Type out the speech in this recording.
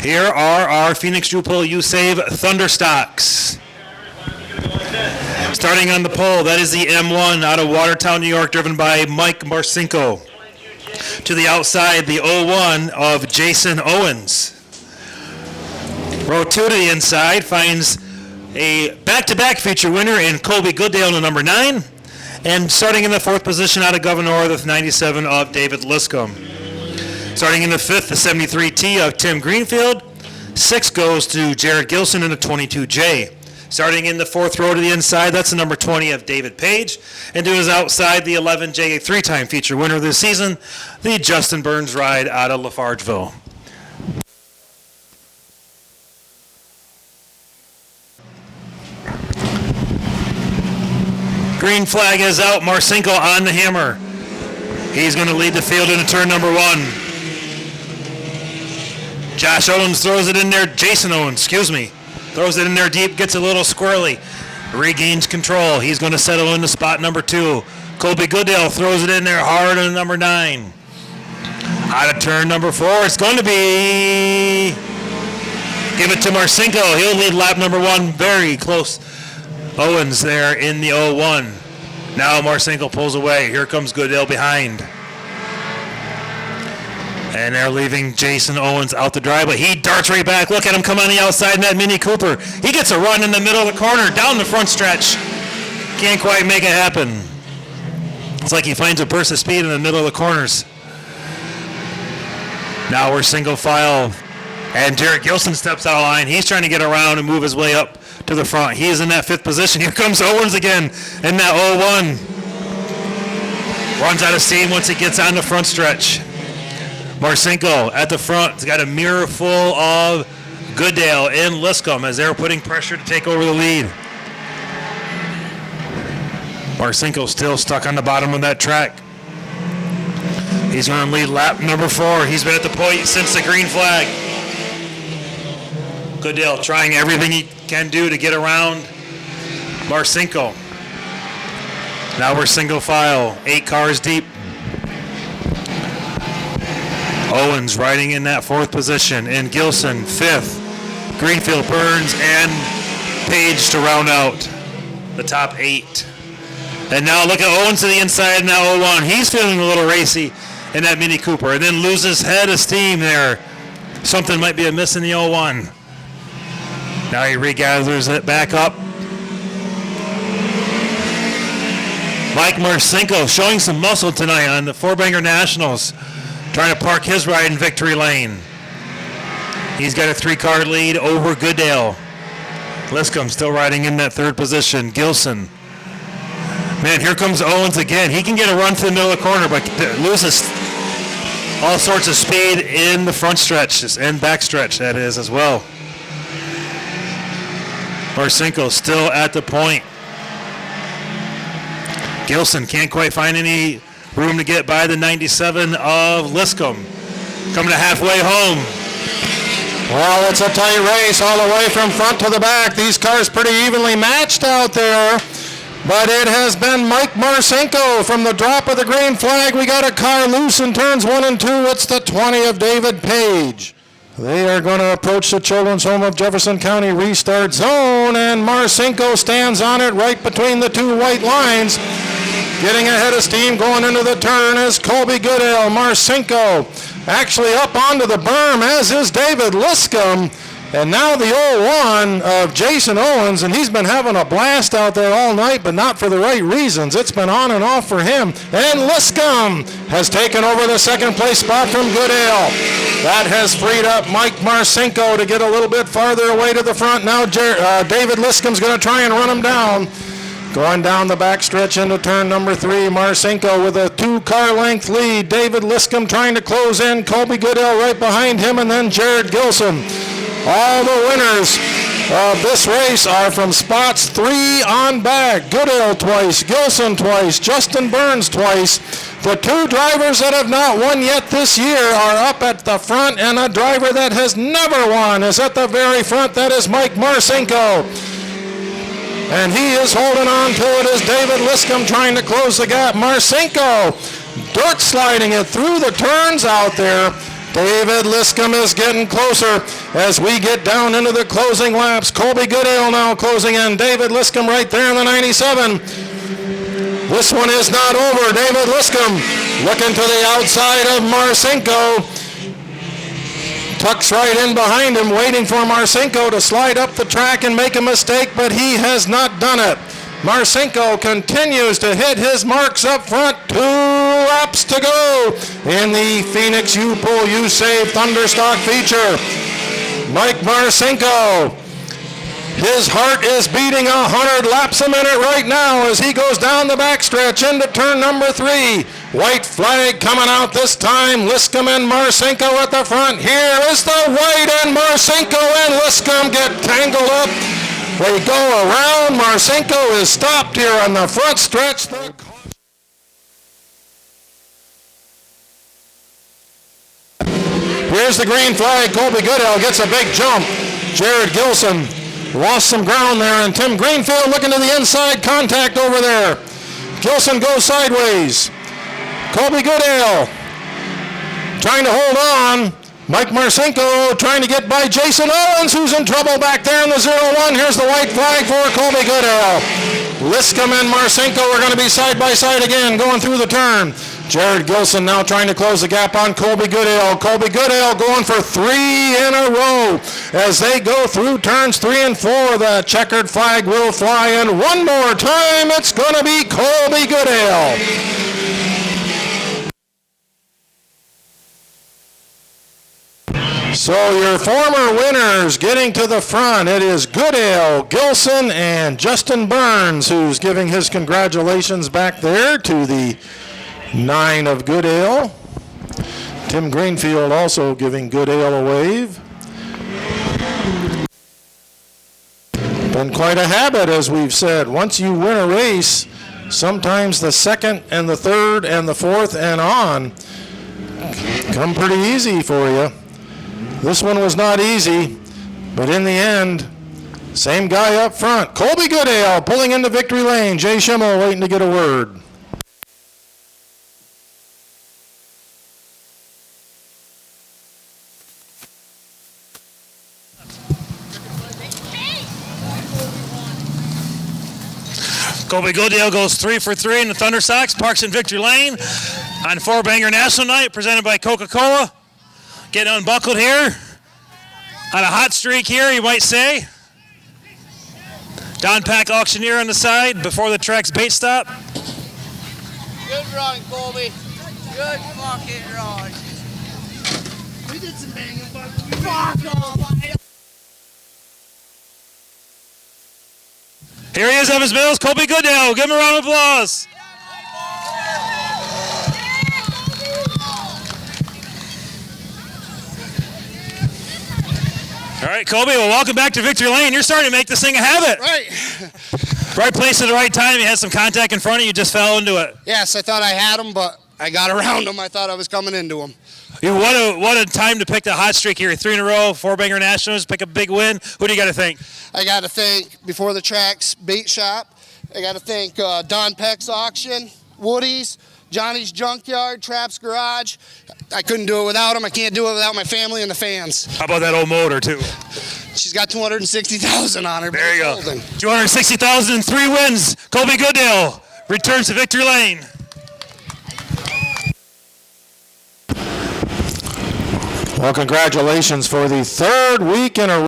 Here are our Phoenix Jupil U-Save Thunderstocks. Starting on the pole, that is the M1 out of Watertown, New York, driven by Mike Marcinko. To the outside, the 01 of Jason Owens. Row 2 to the inside finds a back-to-back feature winner in Colby Goodale to number 9. And starting in the 4th position out of Governor, the 97 of David Liscum. Starting in the 5th, the 73T of Tim Greenfield. 6 goes to Jared Gilson in the 22J. Starting in the 4th row to the inside, that's the number 20 of David Paige. And to his outside, the 11J, a 3-time feature winner of this season, the Justin Burns ride out of Lafargeville. Green flag is out. Marcinko on the hammer. He's going to lead the field into turn number 1. Josh Owens throws it in there. Jason Owens, throws it in there deep, gets a little squirrely, regains control. He's going to settle into spot number 2. Colby Goodale throws it in there hard on number 9. Out of turn number 4, it's going to be, give it to Marcinko. He'll lead lap number 1, very close. Owens there in the 01. Now Marcinko pulls away. Here comes Goodale behind. And they're leaving Jason Owens out the drive, but he darts right back. Look at him come on the outside in that Mini Cooper. He gets a run in the middle of the corner, down the front stretch. Can't quite make it happen. It's like he finds a burst of speed in the middle of the corners. Now we're single file, and Jared Gilson steps out of line. He's trying to get around and move his way up to the front. He is in that 5th position. Here comes Owens again in that 01. Runs out of steam once he gets on the front stretch. Marcinko at the front. He's got a mirror full of Goodale and Liscum as they're putting pressure to take over the lead. Marcinko still stuck on the bottom of that track. He's going to lead lap number 4. He's been at the point since the green flag. Goodale trying everything he can do to get around Marcinko. Now we're single file, 8 cars deep. Owens riding in that 4th position, and Gilson 5th. Greenfield, Burns, and Paige to round out the top 8. And now look at Owens to the inside in that 01. He's feeling a little racy in that Mini Cooper, and then loses head of steam there. Something might be amiss in the 01. Now he regathers it back up. Mike Marcinko showing some muscle tonight on the Four-Banger Nationals, trying to park his ride in victory lane. He's got a 3-car lead over Goodale. Liscum still riding in that 3rd position. Gilson. Man, here comes Owens again. He can get a run through the middle of the corner, but loses all sorts of speed in the front stretch and back stretch, that is, as well. Marcinko still at the point. Gilson can't quite find any room to get by the 97 of Liscum. Coming to halfway home. Well, it's a tight race all the way from front to the back. These cars pretty evenly matched out there. But it has been Mike Marcinko from the drop of the green flag. We got a car loose in turns 1 and 2. It's the 20 of David Paige. They are going to approach the Children's Home of Jefferson County restart zone, and Marcinko stands on it right between the 2 white lines. Getting ahead of steam going into the turn is Colby Goodale. Marcinko actually up onto the berm, as is David Liscum. And now the 01 of Jason Owens, and he's been having a blast out there all night, but not for the right reasons. It's been on and off for him. And Liscum has taken over the 2nd place spot from Goodale. That has freed up Mike Marcinko to get a little bit farther away to the front. Now David Liscum's going to try and run him down. Going down the backstretch into turn number 3, Marcinko with a 2-car length lead. David Liscum trying to close in. Colby Goodale right behind him, and then Jared Gilson. All the winners of this race are from spots 3 on back. Goodale twice, Gilson twice, Justin Burns twice. The 2 drivers that have not won yet this year are up at the front, and a driver that has never won is at the very front. That is Mike Marcinko. And he is holding on to it as David Liscum trying to close the gap. Marcinko dirt sliding it through the turns out there. David Liscum is getting closer as we get down into the closing laps. Colby Goodale now closing in. David Liscum right there in the 97. This one is not over. David Liscum looking to the outside of Marcinko. Tucks right in behind him, waiting for Marcinko to slide up the track and make a mistake, but he has not done it. Marcinko continues to hit his marks up front. 2 laps to go in the FENIX You Pull, You Save Thunderstock feature. Mike Marcinko, his heart is beating 100 laps a minute right now as he goes down the backstretch into turn number 3. White flag coming out this time. Liscum and Marcinko at the front. Here is the white, and Marcinko and Liscum get tangled up. They go around. Marcinko is stopped here on the front stretch. Here's the green flag. Colby Goodale gets a big jump. Jared Gilson lost some ground there, and Tim Greenfield looking to the inside, contact over there. Gilson goes sideways. Colby Goodale trying to hold on. Mike Marcinko trying to get by Jason Owens, who's in trouble back there in the 0-1. Here's the white flag for Colby Goodale. Liscum and Marcinko are going to be side by side again, going through the turn. Jared Gilson now trying to close the gap on Colby Goodale. Colby Goodale going for 3 in a row. As they go through turns 3 and 4, the checkered flag will fly, and one more time it's going to be Colby Goodale. So your former winners getting to the front. It is Goodale, Gilson, and Justin Burns, who's giving his congratulations back there to the 9 of Goodale. Tim Greenfield also giving Goodale a wave. Been quite a habit, as we've said. Once you win a race, sometimes the second and the third and the fourth and on come pretty easy for you. This one was not easy, but in the end, same guy up front. Colby Goodale pulling into victory lane. Jay Schimmel waiting to get a word. Colby Goodale goes 3 for 3 in the Thunderstocks, parks in victory lane on 4-banger National Night presented by Coca-Cola. Getting unbuckled here on a hot streak here, you might say. Don Pack Auctioneer on the side before the track's bait stop. Good run, Colby. Good fucking run. We did some banging, but fuck off. Here he is, Evans Mills, Colby Goodale. Give him a round of applause. All right, Colby, well, welcome back to Victory Lane. You're starting to make this thing a habit. Right. Right place at the right time. You had some contact in front of you, just fell into it. Yes, I thought I had him, but I got around him. I thought I was coming into him. What a time to pick the hot streak here. 3 in a row, 4-banger Nationals, pick a big win. Who do you got to thank? I got to thank Before the Tracks Bait Shop. I got to thank Don Peck's Auction, Woody's, Johnny's Junkyard, Traps Garage. I couldn't do it without him. I can't do it without my family and the fans. How about that old motor, too? She's got 260,000 on her. There you go. 260,000 and 3 wins. Colby Goodale returns to Victory Lane. Well, congratulations for the 3rd week in a row.